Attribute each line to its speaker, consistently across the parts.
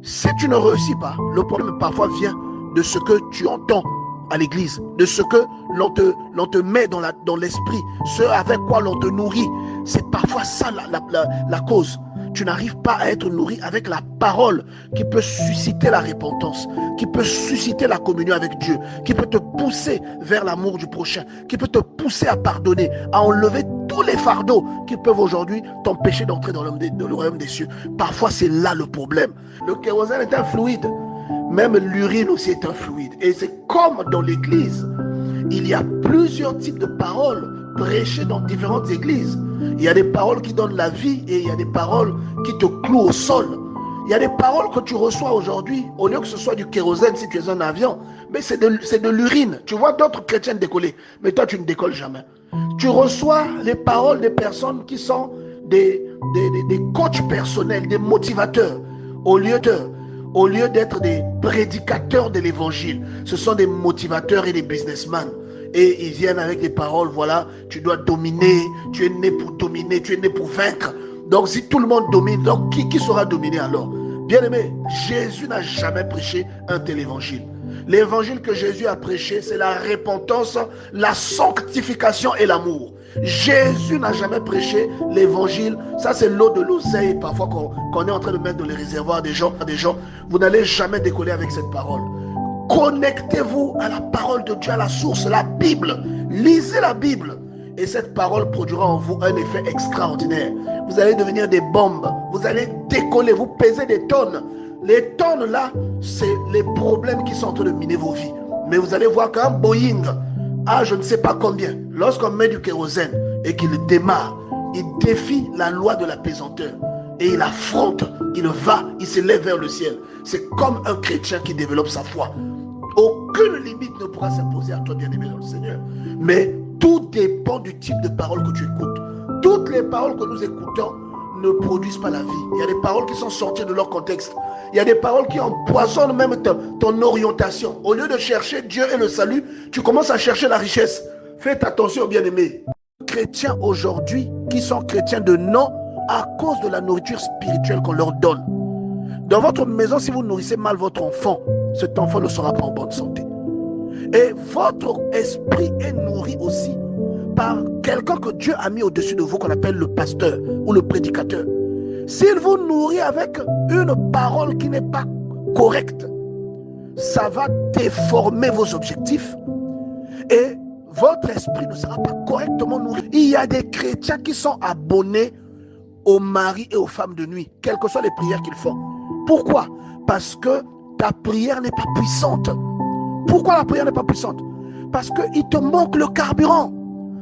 Speaker 1: Si tu ne réussis pas, le problème parfois vient de ce que tu entends à l'église, de ce que l'on te met dans l'esprit, ce avec quoi l'on te nourrit. C'est parfois ça la cause. Tu n'arrives pas à être nourri avec la parole qui peut susciter la repentance, qui peut susciter la communion avec Dieu, qui peut te pousser vers l'amour du prochain, qui peut te pousser à pardonner, à enlever tous les fardeaux qui peuvent aujourd'hui t'empêcher d'entrer dans le royaume des cieux. Parfois, c'est là le problème. Le kérosène est un fluide. Même l'urine aussi est un fluide. Et c'est comme dans l'église. Il y a plusieurs types de paroles prêchées dans différentes églises. Il y a des paroles qui donnent la vie et il y a des paroles qui te clouent au sol. Il y a des paroles que tu reçois aujourd'hui, au lieu que ce soit du kérosène si tu es un avion, mais c'est de l'urine. Tu vois d'autres chrétiens décoller, mais toi tu ne décolles jamais. Tu reçois les paroles des personnes qui sont des coachs personnels, des motivateurs, au lieu d'être des prédicateurs de l'évangile. Ce sont des motivateurs et des businessmen. Et ils viennent avec des paroles, voilà, tu dois dominer, tu es né pour dominer, tu es né pour vaincre. Donc si tout le monde domine, donc qui sera dominé alors? Bien aimé, Jésus n'a jamais prêché un tel évangile. L'évangile que Jésus a prêché, c'est la repentance, la sanctification et l'amour. Jésus n'a jamais prêché l'évangile. Ça, c'est l'eau de l'oseille, parfois qu'on est en train de mettre dans les réservoirs des gens. Vous n'allez jamais décoller avec cette parole. Connectez-vous à la parole de Dieu, à la source, la Bible. Lisez la Bible. Et cette parole produira en vous un effet extraordinaire. Vous allez devenir des bombes. Vous allez décoller, vous pesez des tonnes. Les tonnes là, c'est les problèmes qui sont en train de miner vos vies. Mais vous allez voir qu'un Boeing, je ne sais pas combien, lorsqu'on met du kérosène et qu'il démarre, il défie la loi de la pesanteur. Et il affronte, il va, il s'élève vers le ciel. C'est comme un chrétien qui développe sa foi. Aucune limite ne pourra s'imposer à toi, bien-aimé dans le Seigneur. Mais tout dépend du type de parole que tu écoutes. Toutes les paroles que nous écoutons ne produisent pas la vie. Il y a des paroles qui sont sorties de leur contexte. Il y a des paroles qui empoisonnent même ton orientation. Au lieu de chercher Dieu et le salut, tu commences à chercher la richesse. Faites attention, bien-aimés. Les chrétiens aujourd'hui qui sont chrétiens de nom à cause de la nourriture spirituelle qu'on leur donne. Dans votre maison, si vous nourrissez mal votre enfant, cet enfant ne sera pas en bonne santé. Et votre esprit est nourri aussi par quelqu'un que Dieu a mis au-dessus de vous, qu'on appelle le pasteur ou le prédicateur. S'il vous nourrit avec une parole qui n'est pas correcte, ça va déformer vos objectifs et votre esprit ne sera pas correctement nourri. Il y a des chrétiens qui sont abonnés aux maris et aux femmes de nuit, quelles que soient les prières qu'ils font. Pourquoi? Parce que ta prière n'est pas puissante. Pourquoi la prière n'est pas puissante? Parce qu'il te manque le carburant.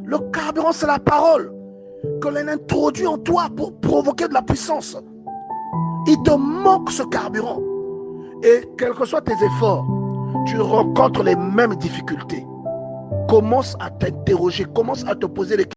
Speaker 1: Le carburant, c'est la parole que l'on introduit en toi pour provoquer de la puissance. Il te manque ce carburant. Et quels que soient tes efforts, tu rencontres les mêmes difficultés. Commence à t'interroger, commence à te poser des questions.